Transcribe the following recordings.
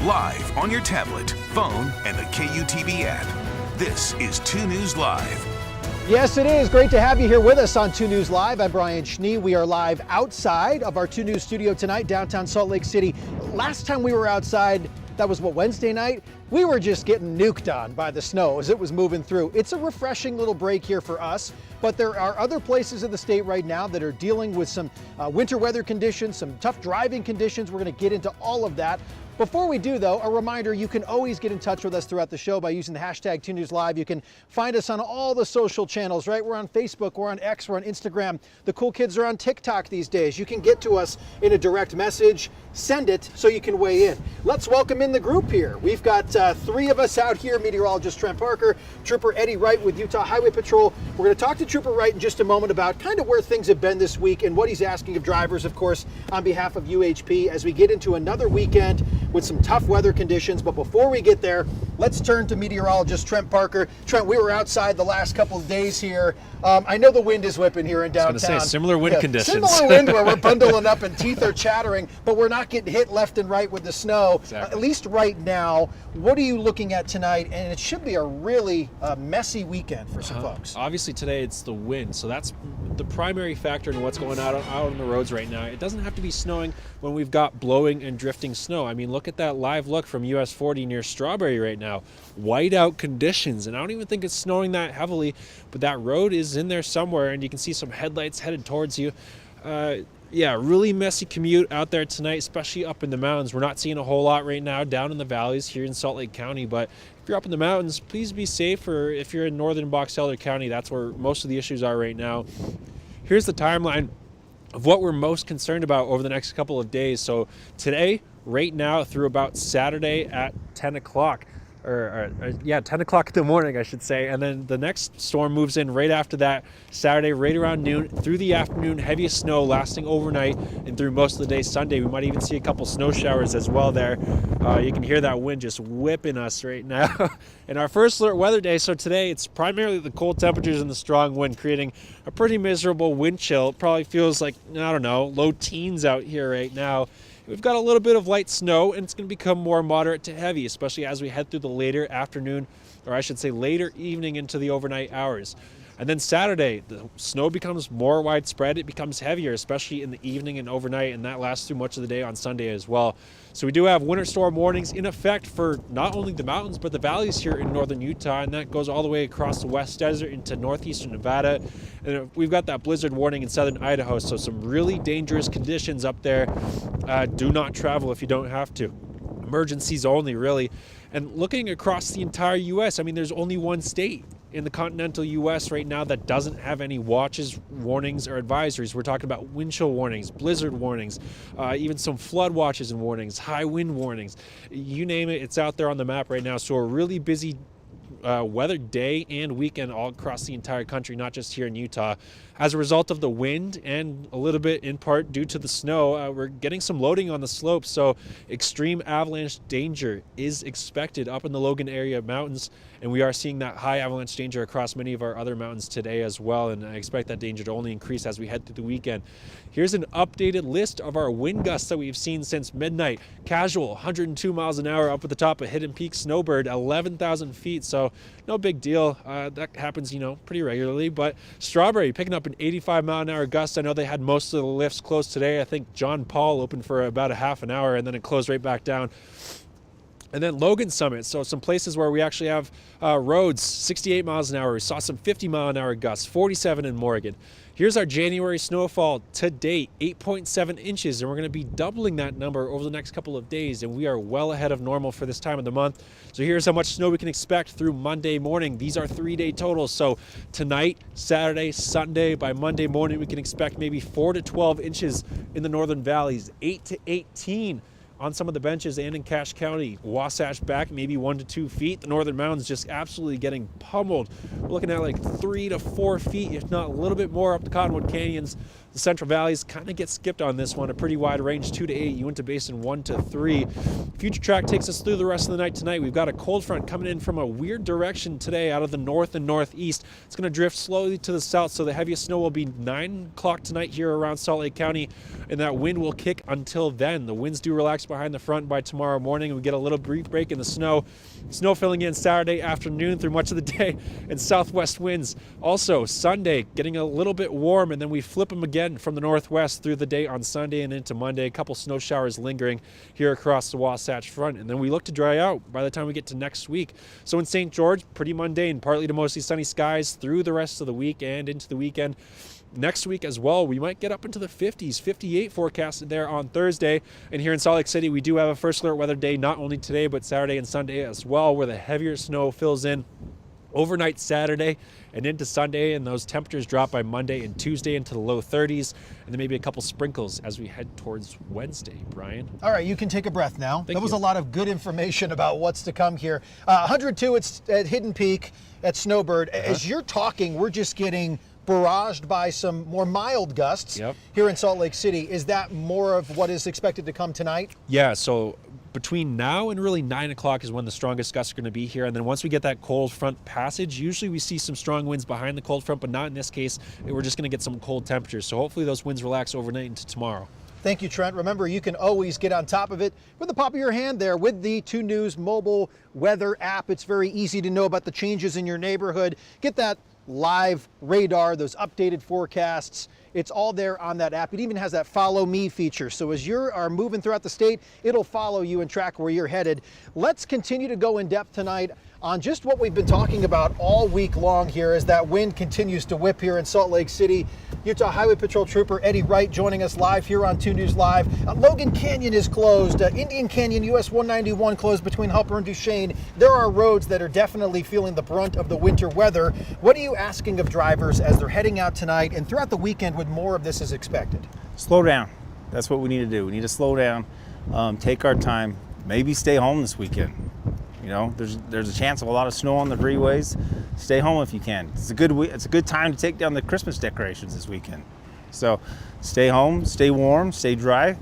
live on your tablet, phone, and the KUTV app. This is 2 News Live. Yes, it is. Great to have you here with us on 2 News Live. I'm Brian Schnee. We are live outside of our 2 News studio tonight, downtown Salt Lake City. Last time we were outside, that was Wednesday night? We were just getting nuked on by the snow as it was moving through. It's a refreshing little break here for us, but there are other places in the state right now that are dealing with some winter weather conditions, some tough driving conditions. We're going to get into all of that. Before we do, though, a reminder, you can always get in touch with us throughout the show by using the hashtag 2NewsLive. You can find us on all the social channels, right? We're on Facebook, we're on X, we're on Instagram. The cool kids are on TikTok these days. You can get to us in a direct message, send it so you can weigh in. Let's welcome in the group here. We've got 3 of us out here, Meteorologist Trent Parker, Trooper Eddie Wright with Utah Highway Patrol. We're going to talk to Trooper Wright in just a moment about kind of where things have been this week and what he's asking of drivers, of course, on behalf of UHP as we get into another weekend with some tough weather conditions. But before we get there, let's turn to meteorologist Trent Parker. Trent, we were outside the last couple of days here. I know the wind is whipping here in downtown. I was going to say, similar wind conditions. Similar wind where we're bundling up and teeth are chattering, but we're not getting hit left and right with the snow. Exactly. At least right now. What are you looking at tonight? And it should be a really messy weekend for some folks. Obviously today it's the wind, so that's the primary factor in what's going out on the roads right now. It doesn't have to be snowing when we've got blowing and drifting snow. I mean, look at that live look from US 40 near Strawberry right now. Whiteout conditions, and I don't even think it's snowing that heavily, but that road is in there somewhere, and you can see some headlights headed towards you. Yeah, really messy commute out there tonight, especially up in the mountains. We're not seeing a whole lot right now down in the valleys here in Salt Lake County, but if you're up in the mountains, please be safe, or if you're in northern Box Elder County, that's where most of the issues are right now. Here's the timeline of what we're most concerned about over the next couple of days. So today, right now, through about Saturday at 10 o'clock. 10 o'clock in the morning, I should say. And then the next storm moves in right after that, Saturday, right around noon, through the afternoon, heaviest snow lasting overnight and through most of the day Sunday. We might even see a couple snow showers as well there. You can hear that wind just whipping us right now. And our first alert weather day, so today it's primarily the cold temperatures and the strong wind creating a pretty miserable wind chill. It probably feels like, I don't know, low teens out here right now. We've got a little bit of light snow, and it's going to become more moderate to heavy, especially as we head through the later afternoon, or I should say later evening into the overnight hours. And then Saturday, the snow becomes more widespread. It becomes heavier, especially in the evening and overnight, and that lasts through much of the day on Sunday as well. So we do have winter storm warnings in effect for not only the mountains, but the valleys here in northern Utah, and that goes all the way across the West Desert into northeastern Nevada. And we've got that blizzard warning in southern Idaho, so some really dangerous conditions up there. Do not travel if you don't have to. Emergencies only, really. And looking across the entire U.S., I mean, there's only one state in the continental U.S. right now that doesn't have any watches, warnings, or advisories. We're talking about wind chill warnings, blizzard warnings, even some flood watches and warnings, high wind warnings. You name it, it's out there on the map right now. So a really busy weather day and weekend all across the entire country, not just here in Utah. As a result of the wind and a little bit in part due to the snow, we're getting some loading on the slopes, so extreme avalanche danger is expected up in the Logan area mountains, and we are seeing that high avalanche danger across many of our other mountains today as well, and I expect that danger to only increase as we head through the weekend. Here's an updated list of our wind gusts that we've seen since midnight. Casual, 102 miles an hour up at the top of Hidden Peak Snowbird, 11,000 feet, so no big deal. That happens, pretty regularly, but Strawberry picking up an 85-mile-an-hour gust. I know they had most of the lifts closed today. I think John Paul opened for about a half an hour, and then it closed right back down. And then Logan Summit, so some places where we actually have roads, 68 miles an hour. We saw some 50-mile-an-hour gusts, 47 in Morgan. Here's our January snowfall to date, 8.7 inches, and we're going to be doubling that number over the next couple of days, and we are well ahead of normal for this time of the month. So here's how much snow we can expect through Monday morning. These are 3-day totals, so tonight, Saturday, Sunday, by Monday morning, we can expect maybe 4 to 12 inches in the northern valleys, 8 to 18 on some of the benches and in Cache County. Wasatch back maybe 1 to 2 feet. The northern mountains just absolutely getting pummeled. We're looking at like 3 to 4 feet, if not a little bit more up the Cottonwood Canyons. The Central Valleys kind of get skipped on this one. A pretty wide range, 2 to 8. Uinta Basin 1 to 3. Future track takes us through the rest of the night tonight. We've got a cold front coming in from a weird direction today out of the north and northeast. It's going to drift slowly to the south, so the heaviest snow will be 9 o'clock tonight here around Salt Lake County, and that wind will kick until then. The winds do relax relax behind the front by tomorrow morning, and we get a little brief break in the snow. Snow filling in Saturday afternoon through much of the day, and southwest winds. Also, Sunday getting a little bit warm, and then we flip them again from the northwest through the day on Sunday and into Monday. A couple snow showers lingering here across the Wasatch Front, and then we look to dry out by the time we get to next week. So in St. George, pretty mundane, partly to mostly sunny skies through the rest of the week and into the weekend. Next week as well, we might get up into the 50s, 58 forecasted there on Thursday. And here in Salt Lake City, we do have a first alert weather day, not only today, but Saturday and Sunday as well, where the heavier snow fills in overnight Saturday and into Sunday, and those temperatures drop by Monday and Tuesday into the low 30s, and then maybe a couple sprinkles as we head towards Wednesday. Brian? All right, you can take a breath now. Thank That was you. a lot of good information about what's to come here. 102 at Hidden Peak at Snowbird. As you're talking, we're just getting barraged by some more mild gusts here in Salt Lake City. Is that more of what is expected to come tonight? Yeah, so between now and really 9 o'clock is when the strongest gusts are going to be here. And then once we get that cold front passage, usually we see some strong winds behind the cold front, but not in this case. We're just going to get some cold temperatures. So hopefully those winds relax overnight into tomorrow. Thank you, Trent. Remember, you can always get on top of it with the pop of your hand there with the 2 News mobile weather app. It's very easy to know about the changes in your neighborhood. Get that live radar, those updated forecasts. It's all there on that app. It even has that follow me feature. So as you are moving throughout the state, it'll follow you and track where you're headed. Let's continue to go in depth tonight on just what we've been talking about all week long here as that wind continues to whip here in Salt Lake City. Utah Highway Patrol Trooper Eddie Wright joining us live here on 2 News Live. Logan Canyon is closed. Indian Canyon US 191 closed between Hupper and Duchesne. There are roads that are definitely feeling the brunt of the winter weather. What are you asking of drivers as they're heading out tonight and throughout the weekend when more of this is expected? Slow down. That's what we need to do. We need to slow down, take our time, maybe stay home this weekend. You know, there's a chance of a lot of snow on the freeways. Stay home if you can. It's a good time to take down the Christmas decorations this weekend. So stay home, stay warm, stay dry,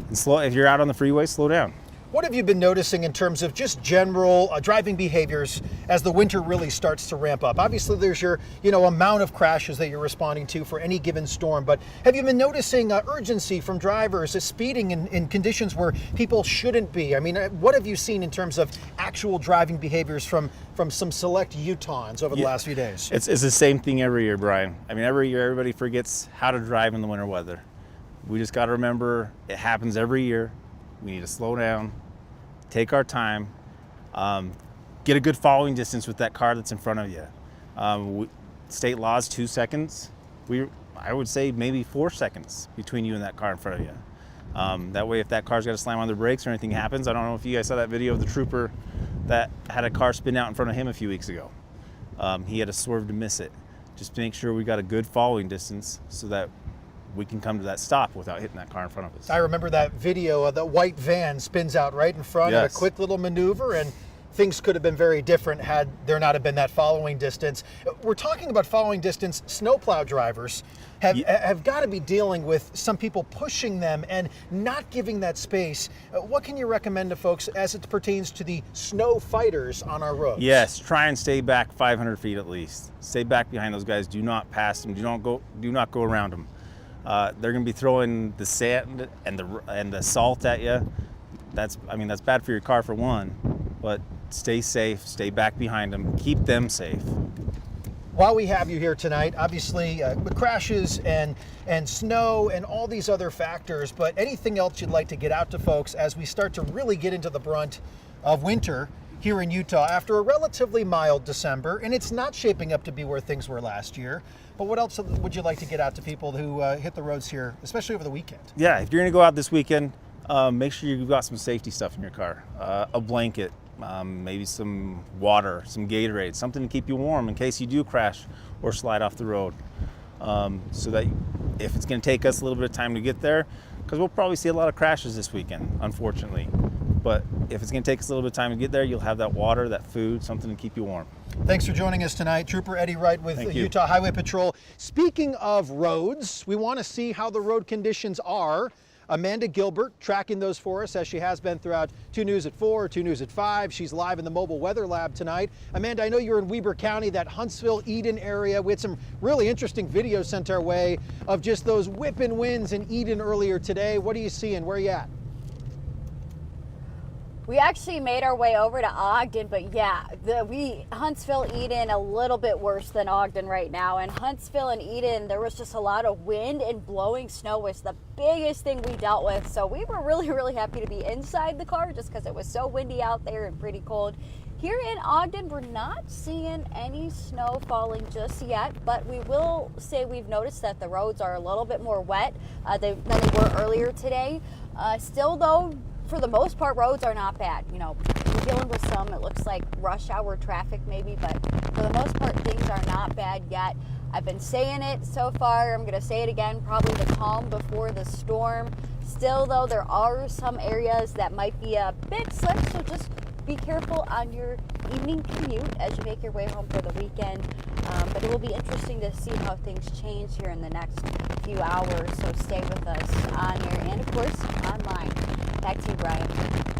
and slow. If you're out on the freeway, slow down. What have you been noticing in terms of just general driving behaviors as the winter really starts to ramp up? Obviously, there's your amount of crashes that you're responding to for any given storm, but have you been noticing urgency from drivers, speeding in conditions where people shouldn't be? I mean, what have you seen in terms of actual driving behaviors from some select Utahns over the last few days? It's the same thing every year, Brian. I mean, every year everybody forgets how to drive in the winter weather. We just got to remember it happens every year. We need to slow down, take our time, get a good following distance with that car that's in front of you. State law is 2 seconds. I would say maybe 4 seconds between you and that car in front of you. That way, if that car's got to slam on the brakes or anything happens, I don't know if you guys saw that video of the trooper that had a car spin out in front of him a few weeks ago. He had to swerve to miss it. Just to make sure we got a good following distance so that we can come to that stop without hitting that car in front of us. I remember that video of the white van spins out right in front of a quick little maneuver, and things could have been very different had there not have been that following distance. We're talking about following distance. Snowplow drivers have got to be dealing with some people pushing them and not giving that space. What can you recommend to folks as it pertains to the snow fighters on our roads? Yes, try and stay back 500 feet at least. Stay back behind those guys. Do not pass them. Do not go around them. They're going to be throwing the sand and the salt at you. That's bad for your car for one, but stay safe, stay back behind them, keep them safe. While we have you here tonight, obviously with crashes and snow and all these other factors, but anything else you'd like to get out to folks as we start to really get into the brunt of winter here in Utah after a relatively mild December, and it's not shaping up to be where things were last year. But what else would you like to get out to people who hit the roads here, especially over the weekend? Yeah, if you're going to go out this weekend, make sure you've got some safety stuff in your car. A blanket, maybe some water, some Gatorade, something to keep you warm in case you do crash or slide off the road. So that if it's going to take us a little bit of time to get there, because we'll probably see a lot of crashes this weekend, unfortunately. But if it's going to take us a little bit of time to get there, you'll have that water, that food, something to keep you warm. Thanks for joining us tonight. Trooper Eddie Wright with Utah Highway Patrol. Speaking of roads, we want to see how the road conditions are. Amanda Gilbert tracking those for us as she has been throughout 2 News at 4, 2 News at 5. She's live in the mobile weather lab tonight. Amanda, I know you're in Weber County, that Huntsville, Eden area. We had some really interesting videos sent our way of just those whipping winds in Eden earlier today. What are you seeing? Where are you at? We actually made our way over to Ogden, but yeah, Huntsville, Eden, a little bit worse than Ogden right now. And Huntsville and Eden, there was just a lot of wind, and blowing snow was the biggest thing we dealt with. So we were really, really happy to be inside the car just because it was so windy out there and pretty cold. Here in Ogden, we're not seeing any snow falling just yet, but we will say we've noticed that the roads are a little bit more wet than they were earlier today. Still though, for the most part, roads are not bad. You know, we're dealing with some, it looks like rush hour traffic maybe, but for the most part, things are not bad yet. I've been saying it so far, I'm going to say it again, probably the calm before the storm. Still though, there are some areas that might be a bit slick, so just be careful on your evening commute as you make your way home for the weekend. But it will be interesting to see how things change here in the next few hours, so stay with us on air and of course online. Back to you, Brian.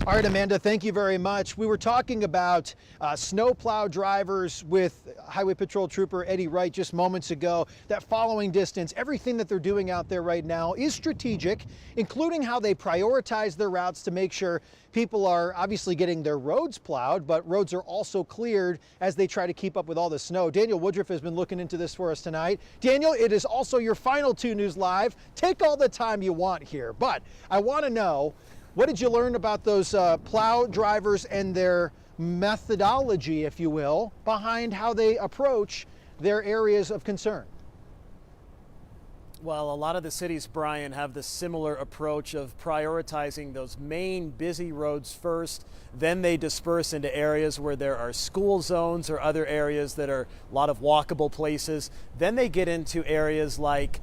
All right, Amanda, thank you very much. We were talking about snowplow drivers with Highway Patrol Trooper Eddie Wright just moments ago. That following distance, everything that they're doing out there right now is strategic, including how they prioritize their routes to make sure people are obviously getting their roads plowed, but roads are also cleared as they try to keep up with all the snow. Daniel Woodruff has been looking into this for us tonight. Daniel, it is also your final 2 News Live. Take all the time you want here, but I want to know, what did you learn about those plow drivers and their methodology, if you will, behind how they approach their areas of concern? Well, a lot of the cities, Brian, have the similar approach of prioritizing those main busy roads first. Then they disperse into areas where there are school zones or other areas that are a lot of walkable places. Then they get into areas like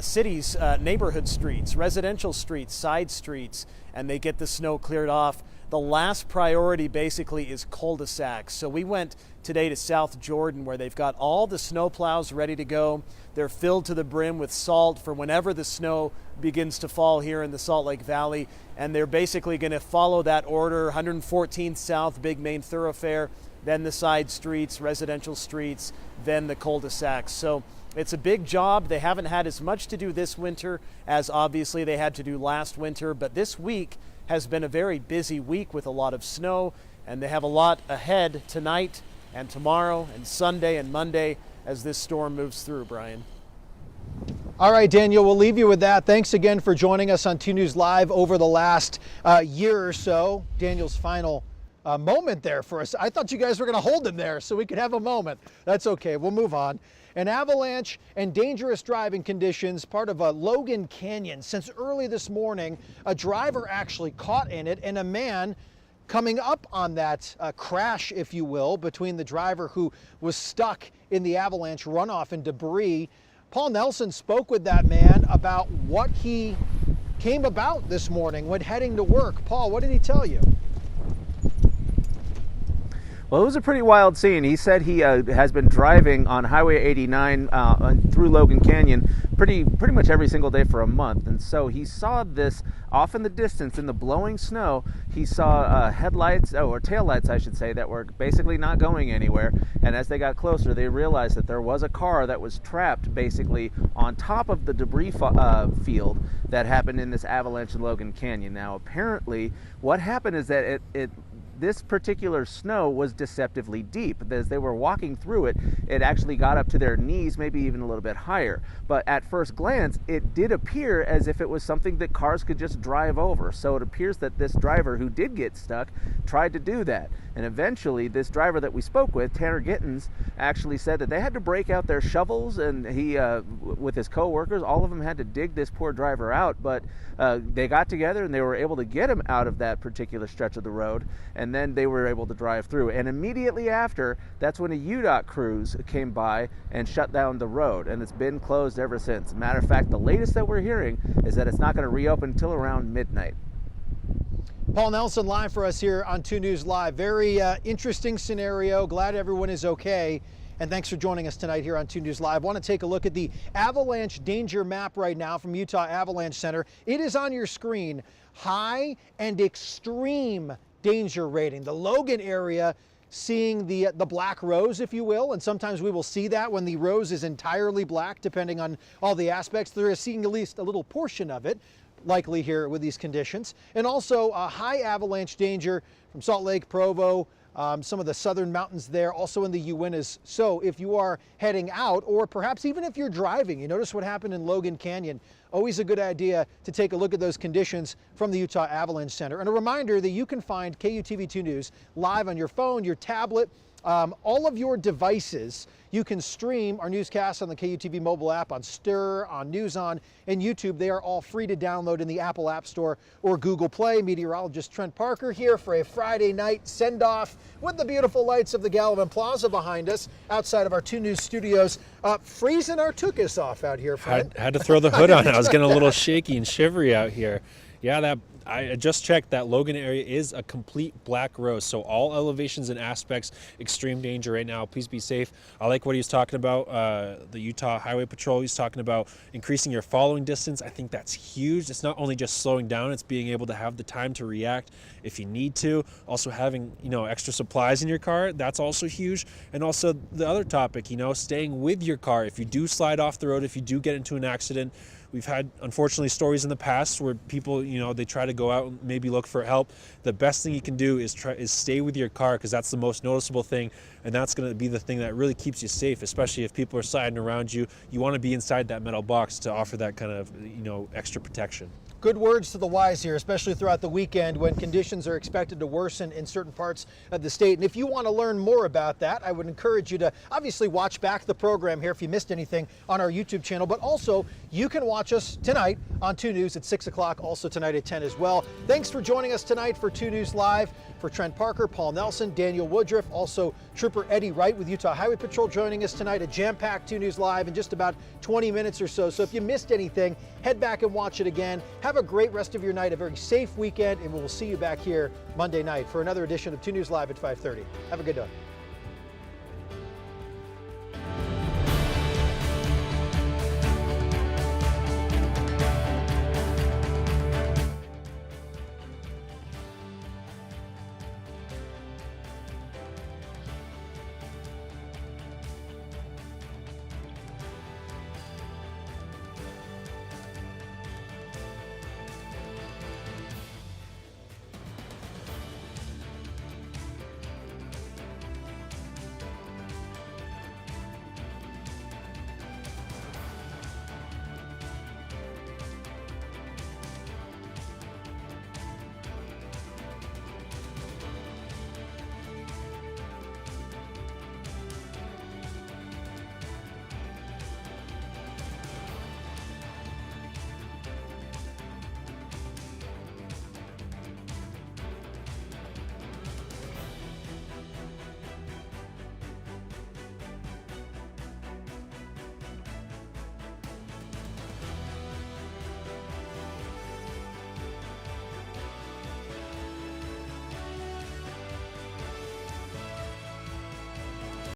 cities, neighborhood streets, residential streets, side streets, and they get the snow cleared off. The last priority basically is cul-de-sacs. So we went today to South Jordan, where they've got all the snow plows ready to go. They're filled to the brim with salt for whenever the snow begins to fall here in the Salt Lake Valley. And they're basically going to follow that order: 114th South, big main thoroughfare, then the side streets, residential streets, then the cul-de-sacs. So it's a big job. They haven't had as much to do this winter as obviously they had to do last winter, but this week has been a very busy week with a lot of snow, and they have a lot ahead tonight and tomorrow and Sunday and Monday as this storm moves through, Brian. All right, Daniel, we'll leave you with that. Thanks again for joining us on 2 News Live over the last year or so. Daniel's final moment there for us. I thought you guys were going to hold him there so we could have a moment. That's okay. We'll move on. An avalanche and dangerous driving conditions, part of a Logan Canyon. Since early this morning, a driver actually caught in it, and a man coming up on that crash, if you will, between the driver who was stuck in the avalanche runoff and debris. Paul Nelson spoke with that man about what he came about this morning when heading to work. Paul, what did he tell you? Well, it was a pretty wild scene. He said he has been driving on Highway 89 through Logan Canyon pretty much every single day for a month. And so he saw this off in the distance in the blowing snow. He saw headlights, or taillights, I should say, that were basically not going anywhere. And as they got closer, they realized that there was a car that was trapped basically on top of the debris field that happened in this avalanche in Logan Canyon. Now, apparently, what happened is that this particular snow was deceptively deep. As they were walking through it, it actually got up to their knees, maybe even a little bit higher. But at first glance, it did appear as if it was something that cars could just drive over. So it appears that this driver who did get stuck tried to do that. And eventually, this driver that we spoke with, Tanner Gittens, actually said that they had to break out their shovels, and he, with his co-workers, all of them had to dig this poor driver out. But they got together and they were able to get him out of that particular stretch of the road, and then they were able to drive through. And immediately after, that's when a UDOT crews came by and shut down the road, and it's been closed ever since. Matter of fact, the latest that we're hearing is that it's not going to reopen until around midnight. Paul Nelson live for us here on 2 News Live. Very interesting scenario. Glad everyone is okay. And thanks for joining us tonight here on 2 News Live. Want to take a look at the avalanche danger map right now from Utah Avalanche Center. It is on your screen. High and extreme danger rating. The Logan area seeing the black rose, if you will, and sometimes we will see that when the rose is entirely black, depending on all the aspects. There is seeing at least a little portion of it. likely here with these conditions. And also high avalanche danger from Salt Lake, Provo, some of the southern mountains there, also in the Uintas. So if you are heading out, or perhaps even if you're driving, you notice what happened in Logan Canyon, always a good idea to take a look at those conditions from the Utah Avalanche Center. And a reminder that you can find KUTV2 News live on your phone, your tablet, all of your devices. You can stream our newscasts on the KUTV mobile app, on Stir, on NewsOn, and YouTube. They are all free to download in the Apple App Store or Google Play. Meteorologist Trent Parker here for a Friday night send-off with the beautiful lights of the Gallivan Plaza behind us outside of our 2 News studios. Freezing our tookus off out here, friend. Had to throw the hood on. I was getting a little shaky and shivery out here. Yeah, I just checked that Logan area is a complete black rose. So all elevations and aspects, extreme danger right now. Please be safe. I like what he's talking about, the Utah Highway Patrol. He's talking about increasing your following distance. I think that's huge. It's not only just slowing down, it's being able to have the time to react if you need to. Also having, extra supplies in your car, that's also huge. And also the other topic, staying with your car. If you do slide off the road, if you do get into an accident, we've had, unfortunately, stories in the past where people, they try to go out and maybe look for help. The best thing you can do is stay with your car, because that's the most noticeable thing, and that's going to be the thing that really keeps you safe, especially if people are sliding around you. You want to be inside that metal box to offer that kind of, extra protection. Good words to the wise here, especially throughout the weekend when conditions are expected to worsen in certain parts of the state. And if you want to learn more about that, I would encourage you to obviously watch back the program here if you missed anything on our YouTube channel. But also, you can watch us tonight on 2 News at 6 o'clock, also tonight at 10 as well. Thanks for joining us tonight for 2 News Live. For Trent Parker, Paul Nelson, Daniel Woodruff, also Trooper Eddie Wright with Utah Highway Patrol joining us tonight. A jam-packed 2 News Live in just about 20 minutes or so. So if you missed anything, head back and watch it again. Have a great rest of your night, a very safe weekend, and we will see you back here Monday night for another edition of 2 News Live at 5:30. Have a good day.